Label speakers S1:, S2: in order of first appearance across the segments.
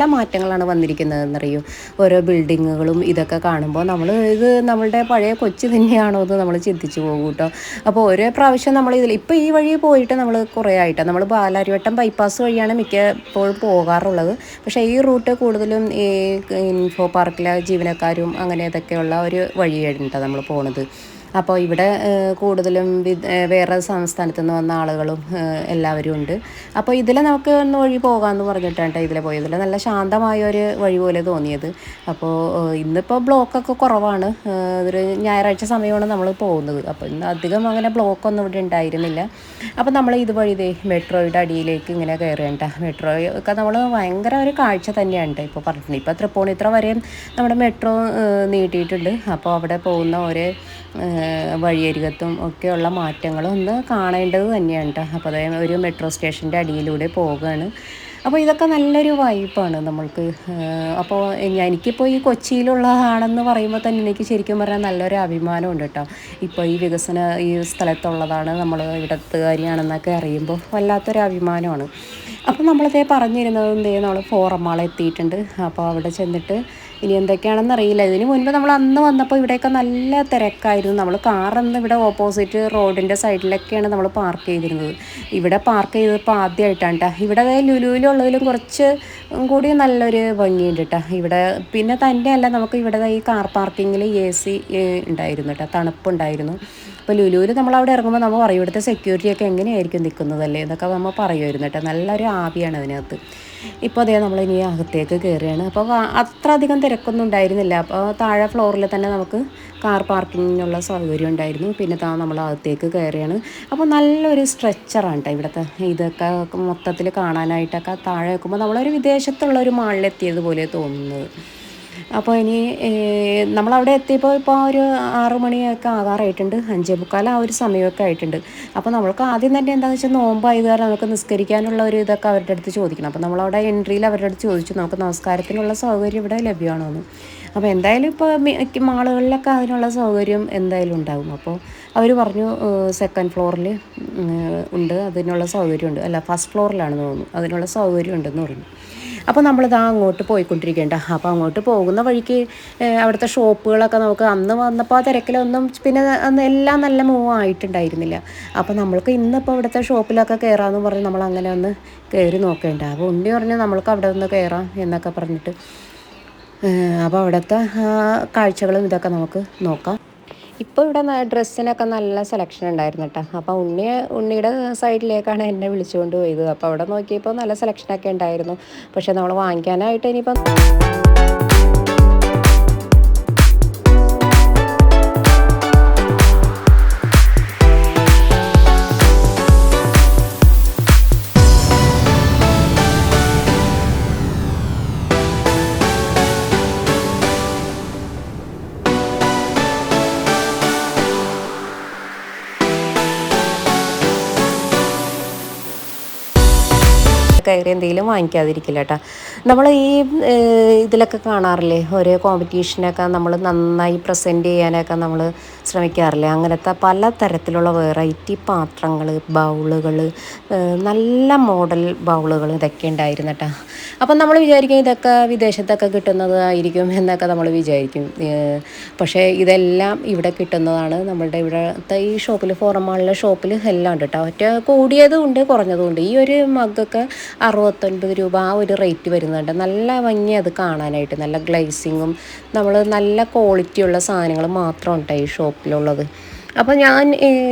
S1: നല്ല മാറ്റങ്ങളാണ് വന്നിരിക്കുന്നതെന്നറിയും. ഓരോ ബിൽഡിങ്ങുകളും ഇതൊക്കെ കാണുമ്പോൾ ഇത് നമ്മളുടെ പഴയ കൊച്ചി തന്നെയാണോ എന്ന് നമ്മൾ ചിന്തിച്ചു പോകും കേട്ടോ. അപ്പോൾ ഓരോ പ്രാവശ്യം ഇപ്പോൾ ഈ വഴി പോയിട്ട് നമ്മൾ കുറേ ആയിട്ടാണ് നമ്മൾ പാലാരിവട്ടം ബൈപ്പാസ് വഴിയാണ് മിക്കപ്പോഴും പോകാറുള്ളത്. പക്ഷേ ഈ റൂട്ട് കൂടുതലും ഈ ഇൻഫോ പാർക്കിലെ ജീവനക്കാരും അങ്ങനെ ഇതൊക്കെയുള്ള ഒരു വഴിയാണ് നമ്മൾ പോണത്. അപ്പോൾ ഇവിടെ കൂടുതലും വേറെ സംസ്ഥാനത്തു നിന്ന് വന്ന ആളുകളും എല്ലാവരും ഉണ്ട്. അപ്പോൾ ഇതിൽ നമുക്ക് ഒന്ന് വഴി പോകാമെന്ന് പറഞ്ഞിട്ടാണ് ഇതിൽ പോയത്. ഇതിൽ നല്ല ശാന്തമായ ഒരു വഴി പോലെ തോന്നിയത്. അപ്പോൾ ഇന്നിപ്പോൾ ബ്ലോക്കൊക്കെ കുറവാണ്. ഒരു ഞായറാഴ്ച സമയമാണ് നമ്മൾ പോകുന്നത്. അപ്പോൾ ഇന്ന് അധികം അങ്ങനെ ബ്ലോക്കൊന്നും ഇവിടെ ഉണ്ടായിരുന്നില്ല. അപ്പോൾ നമ്മൾ ഇതുവഴി മെട്രോയുടെ അടിയിലേക്ക് ഇങ്ങനെ കയറേണ്ട. മെട്രോ ഒക്കെ നമ്മൾ ഭയങ്കര ഒരു കാഴ്ച തന്നെയാണ് ഇപ്പോൾ പറഞ്ഞിട്ടുണ്ട്. ഇപ്പോൾ തൃപ്പൂണിത്തുറ വരെയും നമ്മുടെ മെട്രോ നീട്ടിയിട്ടുണ്ട്. അപ്പോൾ അവിടെ പോകുന്ന ഒരു വഴിയരികത്തും ഒക്കെയുള്ള മാറ്റങ്ങളും ഒന്ന് കാണേണ്ടത് തന്നെയാണ് കേട്ടോ. അപ്പോൾ അതായത് ഒരു മെട്രോ സ്റ്റേഷൻ്റെ അടിയിലൂടെ പോവുകയാണ്. അപ്പോൾ ഇതൊക്കെ നല്ലൊരു വൈബാണ് നമ്മൾക്ക്. അപ്പോൾ എനിക്കിപ്പോൾ ഈ കൊച്ചിയിലുള്ളതാണെന്ന് പറയുമ്പോൾ തന്നെ എനിക്ക് ശരിക്കും പറഞ്ഞാൽ നല്ലൊരു അഭിമാനമുണ്ട് കേട്ടോ. ഇപ്പോൾ ഈ സ്ഥലത്തുള്ളതാണ്, നമ്മൾ ഇവിടത്തുകാരിയാണെന്നൊക്കെ അറിയുമ്പോൾ വല്ലാത്തൊരു അഭിമാനമാണ്. അപ്പോൾ നമ്മളിതേ പറഞ്ഞിരുന്നത് നമ്മൾ ഫോറം മാൾ എത്തിയിട്ടുണ്ട്. അപ്പോൾ അവിടെ ചെന്നിട്ട് ഇനി എന്തൊക്കെയാണെന്ന് അറിയില്ല. ഇതിന് മുൻപ് നമ്മൾ അന്ന് വന്നപ്പോൾ ഇവിടെയൊക്കെ നല്ല തിരക്കായിരുന്നു. നമ്മൾ കാറന്ന് ഇവിടെ ഓപ്പോസിറ്റ് റോഡിൻ്റെ സൈഡിലൊക്കെയാണ് നമ്മൾ പാർക്ക് ചെയ്തിരുന്നത്. ഇവിടെ പാർക്ക് ചെയ്തപ്പോൾ ആദ്യമായിട്ടാണ് കേട്ടോ. ഇവിടെ ലുലുവിലുള്ളതിലും കുറച്ച് കൂടി നല്ലൊരു ഭംഗിയുണ്ട് കേട്ടോ ഇവിടെ. പിന്നെ തന്നെയല്ല, നമുക്ക് ഇവിടെ ഈ കാർ പാർക്കിങ്ങിൽ AC ഉണ്ടായിരുന്നു കേട്ടോ, തണുപ്പുണ്ടായിരുന്നു. അപ്പോൾ ലുലുവിൽ നമ്മളവിടെ ഇറങ്ങുമ്പോൾ നമ്മൾ പറയും ഇവിടുത്തെ സെക്യൂരിറ്റിയൊക്കെ എങ്ങനെയായിരിക്കും നിൽക്കുന്നതല്ലേ എന്നൊക്കെ നമ്മൾ പറയുമായിരുന്നു കേട്ടോ. നല്ലൊരു ആവിയാണ് അതിനകത്ത്. ഇപ്പോൾ അതേ നമ്മളിനി അകത്തേക്ക് കയറുകയാണ്. അപ്പോൾ അത്ര അധികം തിരക്കൊന്നും ഉണ്ടായിരുന്നില്ല. അപ്പോൾ താഴെ ഫ്ലോറിൽ തന്നെ നമുക്ക് കാർ പാർക്കിങ്ങിനുള്ള സൗകര്യം ഉണ്ടായിരുന്നു. പിന്നെ നമ്മൾ അകത്തേക്ക് കയറുകയാണ്. അപ്പോൾ നല്ലൊരു സ്ട്രെച്ചറാണ് കേട്ടോ ഇവിടുത്തെ. ഇതൊക്കെ മൊത്തത്തിൽ കാണാനായിട്ടൊക്കെ താഴെ വെക്കുമ്പോൾ നമ്മളൊരു വിദേശത്തുള്ള ഒരു മാളിലെത്തിയതുപോലെ തോന്നുന്നത്. അപ്പോൾ ഇനി നമ്മളവിടെ എത്തിയപ്പോൾ ഇപ്പോൾ ഒരു 6 മണിയൊക്കെ ആകാറായിട്ടുണ്ട്. 5:45 ആ ഒരു സമയമൊക്കെ ആയിട്ടുണ്ട്. അപ്പോൾ നമ്മൾക്ക് ആദ്യം തന്നെ എന്താണെന്ന് വെച്ചാൽ നോമ്പായത് കാരണം നമുക്ക് നിസ്കരിക്കാനുള്ള ഒരു ഇതൊക്കെ അവരുടെ അടുത്ത് ചോദിക്കണം. അപ്പോൾ നമ്മളവിടെ എൻട്രിയിൽ അവരുടെ അടുത്ത് ചോദിച്ചു നമുക്ക് നമസ്കാരത്തിനുള്ള സൗകര്യം ഇവിടെ ലഭ്യമാണോ എന്ന്. അപ്പോൾ എന്തായാലും ഇപ്പോൾ മാളുകളിലൊക്കെ അതിനുള്ള സൗകര്യം എന്തായാലും ഉണ്ടാകും. അപ്പോൾ അവർ പറഞ്ഞു സെക്കൻഡ് ഫ്ലോറിൽ ഉണ്ട്, അതിനുള്ള സൗകര്യമുണ്ട്. അല്ല, ഫസ്റ്റ് ഫ്ലോറിലാണെന്ന് തോന്നുന്നു, അതിനുള്ള സൗകര്യം ഉണ്ടെന്ന് പറഞ്ഞു. അപ്പോൾ നമ്മളിതാ അങ്ങോട്ട് പോയിക്കൊണ്ടിരിക്കേണ്ട. അപ്പോൾ അങ്ങോട്ട് പോകുന്ന വഴിക്ക് അവിടുത്തെ ഷോപ്പുകളൊക്കെ നമുക്ക് അന്ന് വന്നപ്പോൾ ആ തിരക്കിലൊന്നും പിന്നെ അന്ന് എല്ലാം നല്ല മൂവ് ആയിട്ടുണ്ടായിരുന്നില്ല. അപ്പോൾ നമ്മൾക്ക് ഇന്നിപ്പോൾ ഇവിടുത്തെ ഷോപ്പിലൊക്കെ കയറാമെന്ന് പറഞ്ഞ് നമ്മൾ അങ്ങനെ ഒന്ന് കയറി നോക്കേണ്ട. അപ്പോൾ ഉണ്ണി പറഞ്ഞു നമ്മൾക്ക് അവിടെ ഒന്ന് കയറാം എന്നൊക്കെ പറഞ്ഞിട്ട്. അപ്പോൾ അവിടുത്തെ കാഴ്ചകളും ഇതൊക്കെ നമുക്ക് നോക്കാം. ഇപ്പോൾ ഇവിടെ ഡ്രസ്സിനൊക്കെ നല്ല സെലക്ഷൻ ഉണ്ടായിരുന്നു കേട്ടോ. അപ്പോൾ ഉണ്ണിയുടെ സൈഡിലേക്കാണ് എന്നെ വിളിച്ചുകൊണ്ട് പോയത്. അപ്പോൾ അവിടെ നോക്കിയപ്പോൾ നല്ല സെലക്ഷനൊക്കെ ഉണ്ടായിരുന്നു. പക്ഷേ നമ്മൾ വാങ്ങിക്കാനായിട്ട് ഇനിയിപ്പം കയറി എന്തെങ്കിലും വാങ്ങിക്കാതിരിക്കില്ല കേട്ടോ. നമ്മൾ ഈ ഇതിലൊക്കെ കാണാറില്ലേ ഓരോ കോമ്പറ്റീഷനൊക്കെ നമ്മൾ നന്നായി പ്രസൻറ്റ് ചെയ്യാനൊക്കെ നമ്മൾ ശ്രമിക്കാറില്ലേ, അങ്ങനത്തെ പല തരത്തിലുള്ള വെറൈറ്റി പാത്രങ്ങൾ, ബൗളുകൾ, നല്ല മോഡൽ ബൗളുകൾ ഇതൊക്കെ ഉണ്ടായിരുന്നു കേട്ടോ. അപ്പം നമ്മൾ വിചാരിക്കും ഇതൊക്കെ വിദേശത്തൊക്കെ കിട്ടുന്നതായിരിക്കും എന്നൊക്കെ നമ്മൾ വിചാരിക്കും. പക്ഷേ ഇതെല്ലാം ഇവിടെ കിട്ടുന്നതാണ്. നമ്മളുടെ ഇവിടുത്തെ ഈ ഷോപ്പിൽ, ഫോറം മാളിലെ ഷോപ്പിൽ എല്ലാം ഉണ്ട് കേട്ടോ. ഒറ്റ കൂടിയതും ഉണ്ട് കുറഞ്ഞതും ഉണ്ട്. ഈ ഒരു മഗ്ഗൊക്കെ 69 രൂപ ആ ഒരു റേറ്റ് വരുന്നുണ്ട്. നല്ല ഭംഗി അത് കാണാനായിട്ട്, നല്ല ഗ്ലേസിങ്ങും നമ്മൾ നല്ല ക്വാളിറ്റിയുള്ള സാധനങ്ങൾ മാത്രമാണ് കേട്ടോ ഈ ഷോപ്പിലുള്ളത്. അപ്പോൾ ഞാൻ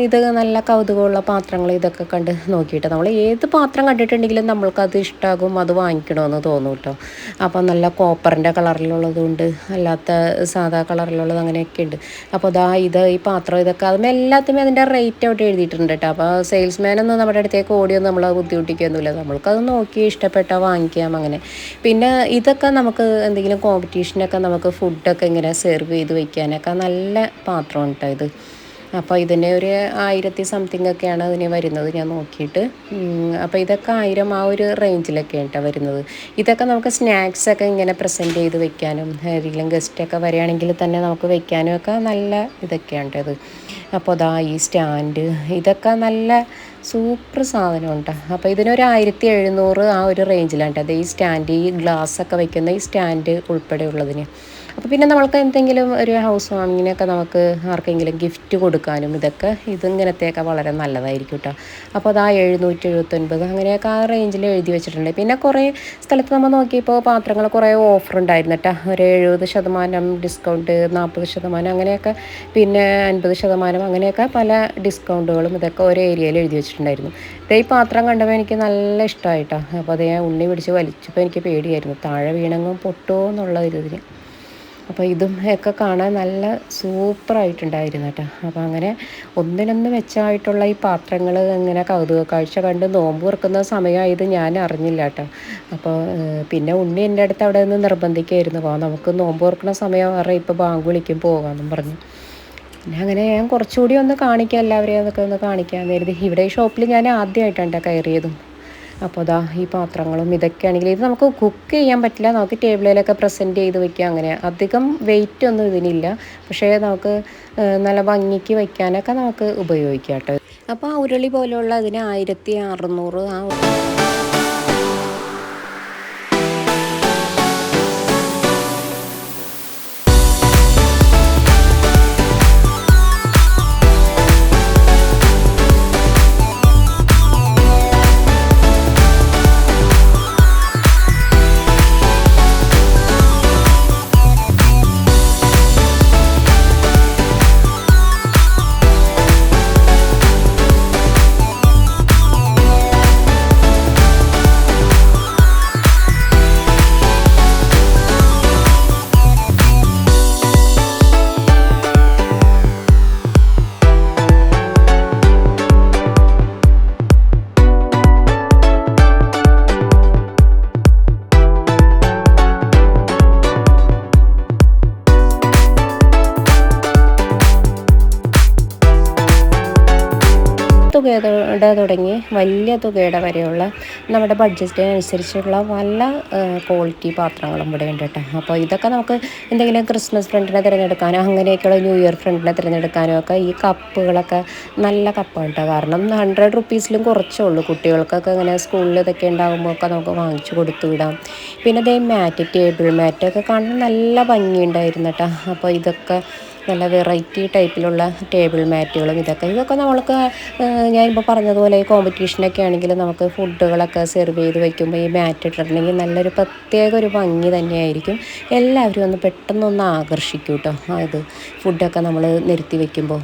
S1: ഇത് നല്ല കൗതുകമുള്ള പാത്രങ്ങൾ ഇതൊക്കെ കണ്ട് നോക്കിയിട്ട് നമ്മൾ ഏത് പാത്രം കണ്ടിട്ടുണ്ടെങ്കിലും നമ്മൾക്കത് ഇഷ്ടമാകും, അത് വാങ്ങിക്കണമെന്ന് തോന്നും കേട്ടോ. അപ്പോൾ നല്ല കോപ്പറിൻ്റെ കളറിലുള്ളതുണ്ട്, അല്ലാത്ത സാധാ കളറിലുള്ളത്, അങ്ങനെയൊക്കെ ഉണ്ട്. അപ്പോൾ ഈ പാത്രം ഇതൊക്കെ അതും എല്ലാത്തിനും അതിൻ്റെ റേറ്റ് അവിടെ എഴുതിയിട്ടുണ്ട് കേട്ടോ. അപ്പോൾ സെയിൽസ്മാനൊന്നും നമ്മുടെ അടുത്തേക്ക് ഓടിയൊന്നും നമ്മൾ ബുദ്ധിമുട്ടിക്കൊന്നുമില്ല, നമ്മൾക്കത് നോക്കി ഇഷ്ടപ്പെട്ടാൽ വാങ്ങിക്കാം അങ്ങനെ. പിന്നെ ഇതൊക്കെ നമുക്ക് എന്തെങ്കിലും കോമ്പറ്റീഷനൊക്കെ നമുക്ക് ഫുഡൊക്കെ ഇങ്ങനെ സെർവ് ചെയ്ത് വയ്ക്കാനൊക്കെ നല്ല പാത്രമാണ് കേട്ടോ ഇത്. അപ്പോൾ ഇതിന് ഒരു 1000 സംതിങ് ഒക്കെയാണ് അതിന് വരുന്നത് ഞാൻ നോക്കിയിട്ട്. അപ്പോൾ ഇതൊക്കെ 1000 ആ ഒരു റേഞ്ചിലൊക്കെയാണ് കേട്ടോ വരുന്നത്. ഇതൊക്കെ നമുക്ക് സ്നാക്സൊക്കെ ഇങ്ങനെ പ്രസൻറ്റ് ചെയ്ത് വെക്കാനും ഏതെങ്കിലും ഗസ്റ്റൊക്കെ വരികയാണെങ്കിൽ തന്നെ നമുക്ക് വെക്കാനും ഒക്കെ നല്ല ഇതൊക്കെയാണ് കേട്ടോ ഇത്. അപ്പോൾ അതാ ഈ സ്റ്റാൻഡ് ഇതൊക്കെ നല്ല സൂപ്പർ സാധനം കേട്ടോ. അപ്പോൾ ഇതിനൊരു 1700 ആ ഒരു റേഞ്ചിലാണ് കേട്ടോ. അത് ഈ സ്റ്റാൻഡ്, ഈ ഗ്ലാസ്സൊക്കെ വയ്ക്കുന്ന ഈ സ്റ്റാൻഡ് ഉൾപ്പെടെ ഉള്ളതിന്. അപ്പോൾ പിന്നെ നമ്മൾക്ക് എന്തെങ്കിലും ഒരു ഹൗസ് വാമിങ്ങിനൊക്കെ നമുക്ക് ആർക്കെങ്കിലും ഗിഫ്റ്റ് കൊടുക്കാനും ഇതൊക്കെ ഇതിങ്ങനത്തെയൊക്കെ വളരെ നല്ലതായിരിക്കും കേട്ടോ. അപ്പോൾ അത് ആ 779 അങ്ങനെയൊക്കെ ആ റേഞ്ചിൽ എഴുതി വെച്ചിട്ടുണ്ട്. പിന്നെ കുറേ സ്ഥലത്ത് നമ്മൾ നോക്കിയപ്പോൾ പാത്രങ്ങൾ കുറേ ഓഫർ ഉണ്ടായിരുന്നു കേട്ടോ. ഒരു 70% ഡിസ്കൗണ്ട്, 40% അങ്ങനെയൊക്കെ, പിന്നെ 50% അങ്ങനെയൊക്കെ പല ഡിസ്കൗണ്ടുകളും ഇതൊക്കെ ഒരു ഏരിയയിൽ എഴുതി വെച്ചിട്ടുണ്ടായിരുന്നു. ഈ പാത്രം കണ്ടപ്പോൾ എനിക്ക് നല്ല ഇഷ്ടമായിട്ടോ. അപ്പോൾ അത് ഞാൻ ഉണ്ണി പിടിച്ച് വലിച്ചപ്പോൾ എനിക്ക് പേടിയായിരുന്നു താഴെ വീണെങ്ങും പൊട്ടുമോ എന്നുള്ള ഇതിന്. അപ്പോൾ ഇതും ഒക്കെ കാണാൻ നല്ല സൂപ്പറായിട്ടുണ്ടായിരുന്നു കേട്ടോ. അപ്പോൾ അങ്ങനെ ഒന്നിനൊന്ന് മെച്ചമായിട്ടുള്ള ഈ പാത്രങ്ങൾ ഇങ്ങനെ കൗതുക കാഴ്ച കണ്ട് നോമ്പ് തുറക്കുന്ന സമയമായത് ഞാൻ അറിഞ്ഞില്ല കേട്ടോ. അപ്പോൾ പിന്നെ ഉണ്ണി എൻ്റെ അടുത്ത് അവിടെ നിന്ന് നിർബന്ധിക്കുമായിരുന്നു, നമുക്ക് നോമ്പ് തുറക്കുന്ന സമയം പറയാം, ഇപ്പോൾ ബാങ്ക് വിളിക്കും പോകാമെന്നും പറഞ്ഞു. പിന്നെ അങ്ങനെ ഞാൻ കുറച്ചുകൂടി ഒന്ന് കാണിക്കാം എല്ലാവരെയും, അതൊക്കെ ഒന്ന് കാണിക്കാമെന്ന് കരുതി. ഇവിടെ ഈ ഷോപ്പിൽ ഞാൻ ആദ്യമായിട്ടാണ് കയറിയതും. അപ്പോൾ അതാ ഈ പാത്രങ്ങളും ഇതൊക്കെയാണെങ്കിൽ ഇത് നമുക്ക് കുക്ക് ചെയ്യാൻ പറ്റില്ല, നമുക്ക് ടേബിളിലൊക്കെ പ്രസൻറ്റ് ചെയ്ത് വയ്ക്കുക. അങ്ങനെ അധികം വെയിറ്റ് ഒന്നും ഇതിനില്ല, പക്ഷേ നമുക്ക് നല്ല ഭംഗിക്ക് വയ്ക്കാനൊക്കെ നമുക്ക് ഉപയോഗിക്കാം കേട്ടോ. അപ്പോൾ ആ ഉരുളി പോലെയുള്ള അതിന് 1600 ആ തുകയുടെ തുടങ്ങി വലിയ തുകയുടെ വരെയുള്ള നമ്മുടെ ബഡ്ജറ്റിനനുസരിച്ചുള്ള പല ക്വാളിറ്റി പാത്രങ്ങളും ഇവിടെ ഉണ്ട് കേട്ടോ. അപ്പോൾ ഇതൊക്കെ നമുക്ക് എന്തെങ്കിലും ക്രിസ്മസ് ഫ്രണ്ടിനെ തിരഞ്ഞെടുക്കാനോ അങ്ങനെയൊക്കെയുള്ള ന്യൂ ഇയർ ഫ്രണ്ടിനെ തിരഞ്ഞെടുക്കാനോ ഒക്കെ ഈ കപ്പുകളൊക്കെ നല്ല കപ്പാണ് കേട്ടോ. കാരണം 100 റുപ്പീസിലും കുറച്ചേ ഉള്ളൂ. കുട്ടികൾക്കൊക്കെ ഇങ്ങനെ സ്കൂളിൽ ഇതൊക്കെ ഉണ്ടാകുമ്പോൾ ഒക്കെ നമുക്ക് വാങ്ങിച്ചു കൊടുത്തു വിടാം. പിന്നെ ഇതേ മാറ്റ്, ടേബിൾ മാറ്റൊക്കെ കാണാൻ നല്ല ഭംഗിയുണ്ടായിരുന്നു കേട്ടോ. അപ്പോൾ ഇതൊക്കെ നല്ല വെറൈറ്റി ടൈപ്പിലുള്ള ടേബിൾ മാറ്റുകളും ഇതൊക്കെ നമ്മൾക്ക് ഞാനിപ്പോൾ പറഞ്ഞതുപോലെ ഈ കോമ്പറ്റീഷനൊക്കെ ആണെങ്കിൽ നമുക്ക് ഫുഡുകളൊക്കെ സെർവ് ചെയ്ത് വയ്ക്കുമ്പോൾ ഈ മാറ്റ് ഇട്ടിട്ടുണ്ടെങ്കിൽ നല്ലൊരു പ്രത്യേക ഒരു ഭംഗി തന്നെയായിരിക്കും. എല്ലാവരും ഒന്ന് പെട്ടെന്നൊന്ന് ആകർഷിക്കും കേട്ടോ അത് ഫുഡൊക്കെ നമ്മൾ നിരത്തി വയ്ക്കുമ്പോൾ.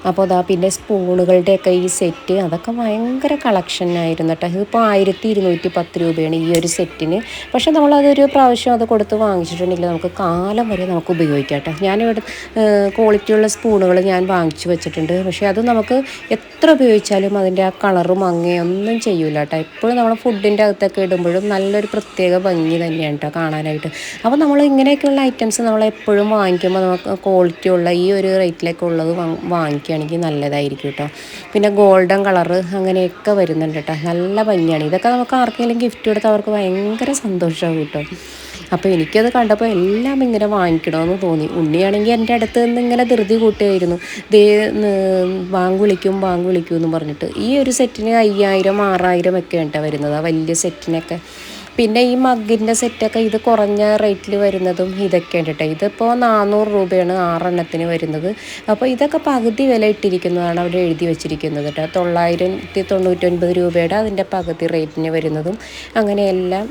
S1: അപ്പോൾ അതാ പിന്നെ സ്പൂണുകളുടെയൊക്കെ ഈ സെറ്റ് അതൊക്കെ ഭയങ്കര കളക്ഷനായിരുന്നു കേട്ടോ. ഇതിപ്പോൾ 1210 രൂപയാണ് ഈ ഒരു സെറ്റിന്. പക്ഷേ നമ്മളതൊരു പ്രാവശ്യം അത് കൊടുത്ത് വാങ്ങിച്ചിട്ടുണ്ടെങ്കിൽ നമുക്ക് കാലം വരെ നമുക്ക് ഉപയോഗിക്കാം കേട്ടോ. ഞാനിവിടെ ക്വാളിറ്റിയുള്ള സ്പൂണുകൾ ഞാൻ വാങ്ങിച്ചു വെച്ചിട്ടുണ്ട്. പക്ഷേ അത് നമുക്ക് എത്ര ഉപയോഗിച്ചാലും അതിൻ്റെ ആ കളറും അങ്ങയൊന്നും ചെയ്യൂല കേട്ടോ. എപ്പോഴും നമ്മൾ ഫുഡിൻ്റെ അകത്തൊക്കെ ഇടുമ്പോഴും നല്ലൊരു പ്രത്യേക ഭംഗി തന്നെയാണ് കേട്ടോ കാണാനായിട്ട്. അപ്പോൾ നമ്മൾ ഇങ്ങനെയൊക്കെയുള്ള ഐറ്റംസ് നമ്മളെപ്പോഴും വാങ്ങിക്കുമ്പോൾ നമുക്ക് ക്വാളിറ്റിയുള്ള ഈ ഒരു റേറ്റിലൊക്കെ ഉള്ളത് വാങ്ങിക്കുകയാണെങ്കിൽ നല്ലതായിരിക്കും കേട്ടോ. പിന്നെ ഗോൾഡൻ കളറ് അങ്ങനെയൊക്കെ വരുന്നുണ്ട് കേട്ടോ. നല്ല ഭംഗിയാണ്. ഇതൊക്കെ നമുക്ക് ആർക്കെങ്കിലും ഗിഫ്റ്റ് കൊടുത്ത് അവർക്ക് ഭയങ്കര സന്തോഷമാകും കേട്ടോ. അപ്പോൾ എനിക്കത് കണ്ടപ്പോൾ എല്ലാം ഇങ്ങനെ വാങ്ങിക്കണമെന്ന് തോന്നി. ഉണ്ണിയാണെങ്കിൽ എൻ്റെ അടുത്ത് നിന്ന് ഇങ്ങനെ ധൃതി കൂട്ടുകയായിരുന്നു, ബാങ്ക് വിളിക്കും എന്ന് പറഞ്ഞിട്ട്. ഈ ഒരു സെറ്റിന് 5000 6000 ഒക്കെയാണ് കേട്ടോ വരുന്നത്, ആ വലിയ സെറ്റിനൊക്കെ. പിന്നെ ഈ മഗ്ഗിൻ്റെ സെറ്റൊക്കെ ഇത് കുറഞ്ഞ റേറ്റിൽ വരുന്നതും ഇതൊക്കെയാണ് കേട്ടോ. ഇതിപ്പോൾ 400 രൂപയാണ് 6 എണ്ണത്തിന് വരുന്നത്. അപ്പോൾ ഇതൊക്കെ പകുതി വില ഇട്ടിരിക്കുന്നതാണ് അവിടെ എഴുതി വെച്ചിരിക്കുന്നത് കേട്ടോ. 999 രൂപയുടെ അതിൻ്റെ പകുതി റേറ്റിന് വരുന്നതും അങ്ങനെയെല്ലാം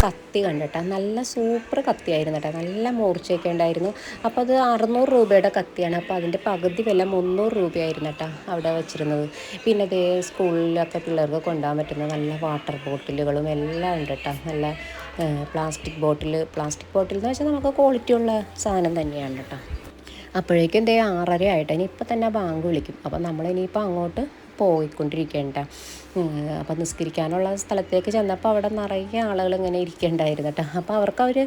S1: കത്തി കണ്ടിട്ടാ നല്ല സൂപ്പർ കത്തിയായിരുന്നു കേട്ടോ. നല്ല മൂർച്ചയൊക്കെ ഉണ്ടായിരുന്നു. അപ്പോൾ അത് 600 രൂപയുടെ കത്തിയാണ്. അപ്പോൾ അതിൻ്റെ പകുതി വില 300 രൂപയായിരുന്നു കേട്ടോ അവിടെ വെച്ചിരുന്നത്. പിന്നെ അതേ സ്കൂളിലൊക്കെ പിള്ളേർക്ക് കൊണ്ടുപോകാൻ പറ്റുന്ന നല്ല വാട്ടർ ബോട്ടിലുകളും എല്ലാം ഉണ്ട് കേട്ടോ. നല്ല പ്ലാസ്റ്റിക് ബോട്ടിൽ എന്ന് വെച്ചാൽ നമുക്ക് ക്വാളിറ്റിയുള്ള സാധനം തന്നെയാണ് കേട്ടോ. അപ്പോഴേക്കും 6:30 ആയിട്ട് ഇനി ഇപ്പം തന്നെ ബാങ്ക് വിളിക്കും. അപ്പോൾ നമ്മളിനിയിപ്പോൾ അങ്ങോട്ട് പോയിക്കൊണ്ടിരിക്കേണ്ട. അപ്പോൾ നിസ്കരിക്കാനുള്ള സ്ഥലത്തേക്ക് ചെന്നപ്പോൾ അവിടെ നിറയെ ആളുകൾ ഇങ്ങനെ ഇരിക്കേണ്ടായിരുന്നു കേട്ടോ. അപ്പോൾ അവർക്ക് അവർ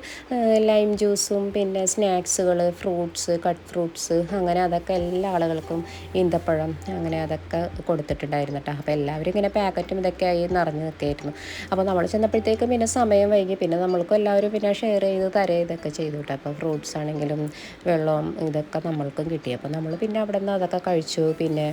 S1: ലൈം ജ്യൂസും പിന്നെ സ്നാക്സുകൾ, ഫ്രൂട്ട്സ്, കട്ട് ഫ്രൂട്ട്സ്, അങ്ങനെ അതൊക്കെ എല്ലാ ആളുകൾക്കും ഈന്തപ്പഴം അങ്ങനെ അതൊക്കെ കൊടുത്തിട്ടുണ്ടായിരുന്നു കേട്ടോ. അപ്പോൾ എല്ലാവരും ഇങ്ങനെ പാക്കറ്റും ഇതൊക്കെ ആയി നിറഞ്ഞ് നിൽക്കുകയായിരുന്നു. അപ്പോൾ നമ്മൾ ചെന്നപ്പോഴത്തേക്കും പിന്നെ സമയം വൈകി. പിന്നെ നമ്മൾക്കും എല്ലാവരും പിന്നെ ഷെയർ ചെയ്ത് തരേ ഇതൊക്കെ ചെയ്തു കേട്ടോ. അപ്പോൾ ഫ്രൂട്ട്സ് ആണെങ്കിലും വെള്ളം ഇതൊക്കെ നമ്മൾക്കും കിട്ടി. അപ്പോൾ നമ്മൾ പിന്നെ അവിടെ നിന്ന് അതൊക്കെ കഴിച്ചു. പിന്നെ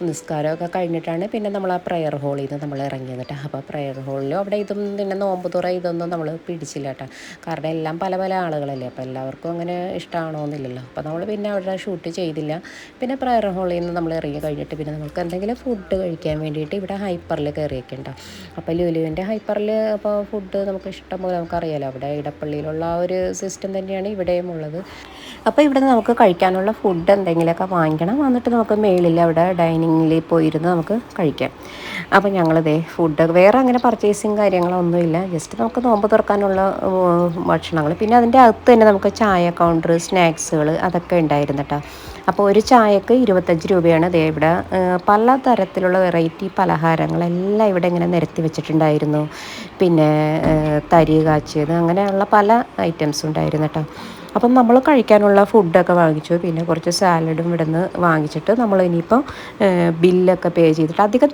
S1: നിസ്കാരമൊക്കെ കഴിഞ്ഞിട്ടാണ് പിന്നെ നമ്മൾ ആ പ്രെയർ ഹോളിൽ നിന്ന് നമ്മൾ ഇറങ്ങിയത് കേട്ടോ. അപ്പോൾ പ്രെയർ ഹോളിലും അവിടെ ഇതൊന്നും പിന്നെ നോമ്പ് തുറ ഇതൊന്നും നമ്മൾ പിടിച്ചില്ല കേട്ടോ. കാരണം എല്ലാം പല പല ആളുകളല്ലേ, അപ്പോൾ എല്ലാവർക്കും അങ്ങനെ ഇഷ്ടമാണോന്നില്ലല്ലോ. അപ്പോൾ നമ്മൾ പിന്നെ അവിടെ ഷൂട്ട് ചെയ്തില്ല. പിന്നെ പ്രെയർ ഹോളിൽ നിന്ന് നമ്മൾ ഇറങ്ങി കഴിഞ്ഞിട്ട് പിന്നെ നമുക്ക് എന്തെങ്കിലും ഫുഡ് കഴിക്കാൻ വേണ്ടിയിട്ട് ഇവിടെ ഹൈപ്പറിൽ കയറിയൊക്കെ ഉണ്ടാവും. അപ്പോൾ ലുലുവിൻ്റെ ഹൈപ്പറിൽ അപ്പോൾ ഫുഡ് നമുക്ക് ഇഷ്ടം പോലെ നമുക്കറിയാലോ, അവിടെ ഇടപ്പള്ളിയിലുള്ള ആ ഒരു സിസ്റ്റം തന്നെയാണ് ഇവിടെയും ഉള്ളത്. അപ്പോൾ ഇവിടെ നമുക്ക് കഴിക്കാനുള്ള ഫുഡ് എന്തെങ്കിലുമൊക്കെ വാങ്ങിക്കണം, എന്നിട്ട് നമുക്ക് മേളിൽ അവിടെ ഡൈനിങ്ങിൽ പോയിരുന്ന് നമുക്ക് കഴിക്കാം. അപ്പോൾ ഞങ്ങളിതേ ഫുഡ് വേറെ അങ്ങനെ പർച്ചേസിങ് കാര്യങ്ങളൊന്നുമില്ല, ജസ്റ്റ് നമുക്ക് നോമ്പ് തുറക്കാനുള്ള ഭക്ഷണങ്ങൾ. പിന്നെ അതിൻ്റെ അകത്ത് തന്നെ നമുക്ക് ചായ കൗണ്ടർ, സ്നാക്സുകൾ അതൊക്കെ ഉണ്ടായിരുന്നു കേട്ടോ. അപ്പോൾ ഒരു ചായക്ക് 25 രൂപയാണ്. ദേ ഇവിടെ പല തരത്തിലുള്ള വെറൈറ്റി പലഹാരങ്ങളെല്ലാം ഇവിടെ ഇങ്ങനെ നിരത്തി വെച്ചിട്ടുണ്ടായിരുന്നു. പിന്നെ തരി കാച്ചിയത് അങ്ങനെയുള്ള പല ഐറ്റംസും ഉണ്ടായിരുന്നു കേട്ടോ. അപ്പം നമ്മൾ കഴിക്കാനുള്ള ഫുഡൊക്കെ വാങ്ങിച്ചു. പിന്നെ കുറച്ച് സാലഡും ഇവിടെ നിന്ന് വാങ്ങിച്ചിട്ട് നമ്മൾ ഇനിയിപ്പോൾ ബില്ലൊക്കെ പേ ചെയ്തിട്ട് അധികം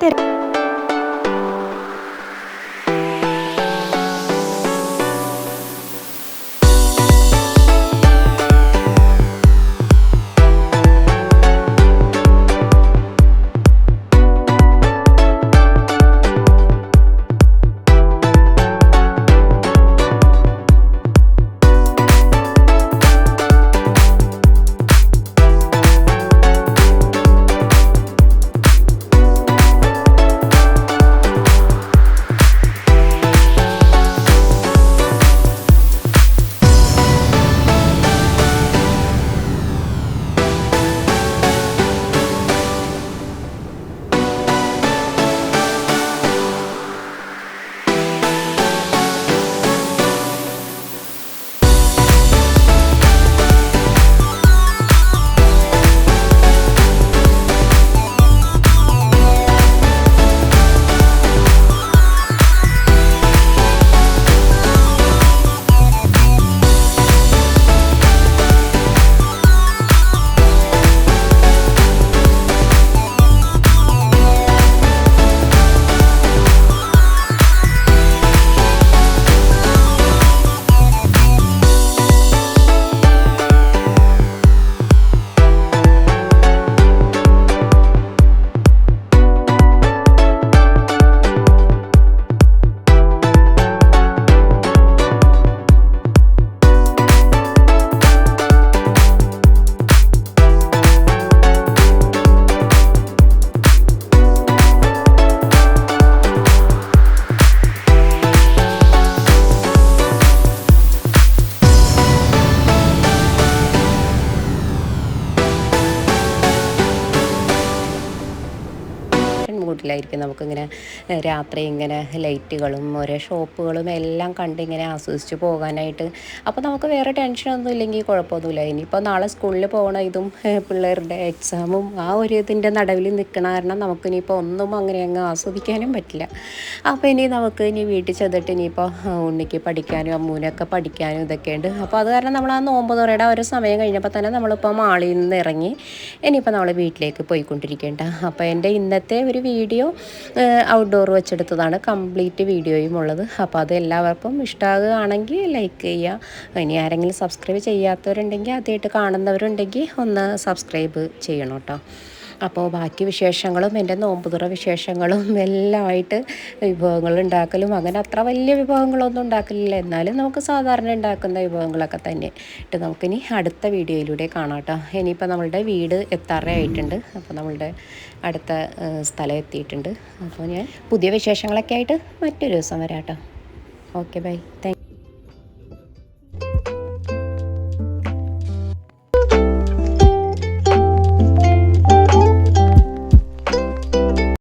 S1: മൂഡിലായിരിക്കും നമുക്കിങ്ങനെ രാത്രി ഇങ്ങനെ ലൈറ്റുകളും ഓരോ ഷോപ്പുകളും എല്ലാം കണ്ടിങ്ങനെ ആസ്വദിച്ച് പോകാനായിട്ട്. അപ്പോൾ നമുക്ക് വേറെ ടെൻഷനൊന്നും ഇല്ലെങ്കിൽ കുഴപ്പമൊന്നുമില്ല. ഇനിയിപ്പോൾ നാളെ സ്കൂളിൽ പോകണം, ഇതും പിള്ളേരുടെ എക്സാമും ആ ഒരു ഇതിൻ്റെ നടുവിൽ നിൽക്കണ കാരണം നമുക്കിനിയിപ്പോൾ ഒന്നും അങ്ങനെ അങ്ങ് ആസ്വദിക്കാനും പറ്റില്ല. അപ്പോൾ ഇനി നമുക്ക് ഇനി വീട്ടിൽ ചെന്നിട്ട് ഇനിയിപ്പോൾ ഉണ്ണിക്ക് പഠിക്കാനും അമ്മൂനൊക്കെ പഠിക്കാനും ഇതൊക്കെയുണ്ട്. അപ്പോൾ അത് കാരണം നമ്മൾ ആ നോമ്പ് തുറയുടെ ഒരു സമയം കഴിഞ്ഞപ്പോൾ തന്നെ നമ്മളിപ്പോൾ മാളിൽ നിന്ന് ഇറങ്ങി ഇനിയിപ്പോൾ നമ്മൾ വീട്ടിലേക്ക് പോയിക്കൊണ്ടിരിക്കേണ്ട. അപ്പോൾ എൻ്റെ ഇന്നത്തെ ഒരു വീഡിയോ ഔട്ട്ഡോർ വെച്ചെടുത്തതാണ്, കംപ്ലീറ്റ് വീഡിയോയും ഉള്ളത്. അപ്പോൾ അത് എല്ലാവർക്കും ഇഷ്ടമാകുകയാണെങ്കിൽ ലൈക്ക് ചെയ്യുക. ഇനി ആരെങ്കിലും സബ്സ്ക്രൈബ് ചെയ്യാത്തവരുണ്ടെങ്കിൽ ആദ്യമായിട്ട് കാണുന്നവരുണ്ടെങ്കിൽ ഒന്ന് സബ്സ്ക്രൈബ് ചെയ്യണം കേട്ടോ. അപ്പോൾ ബാക്കി വിശേഷങ്ങളും എൻ്റെ നോമ്പുതുറ വിശേഷങ്ങളും എല്ലാമായിട്ട് വിഭവങ്ങൾ ഉണ്ടാക്കലും അങ്ങനെ അത്ര വലിയ വിഭവങ്ങളൊന്നും ഉണ്ടാക്കലില്ല, എന്നാലും നമുക്ക് സാധാരണ ഉണ്ടാക്കുന്ന വിഭവങ്ങളൊക്കെ തന്നെ ഇട്ട് നമുക്കിനി അടുത്ത വീഡിയോയിലൂടെ കാണാം കേട്ടോ. ഇനിയിപ്പോൾ നമ്മളുടെ വീട് എത്താറായിട്ടുണ്ട്. അപ്പോൾ നമ്മളുടെ അടുത്ത സ്ഥലം എത്തിയിട്ടുണ്ട്. അപ്പോൾ ഞാൻ പുതിയ വിശേഷങ്ങളൊക്കെ ആയിട്ട് മറ്റൊരു ദിവസം വരാം കേട്ടോ. Okay, bye, thank U.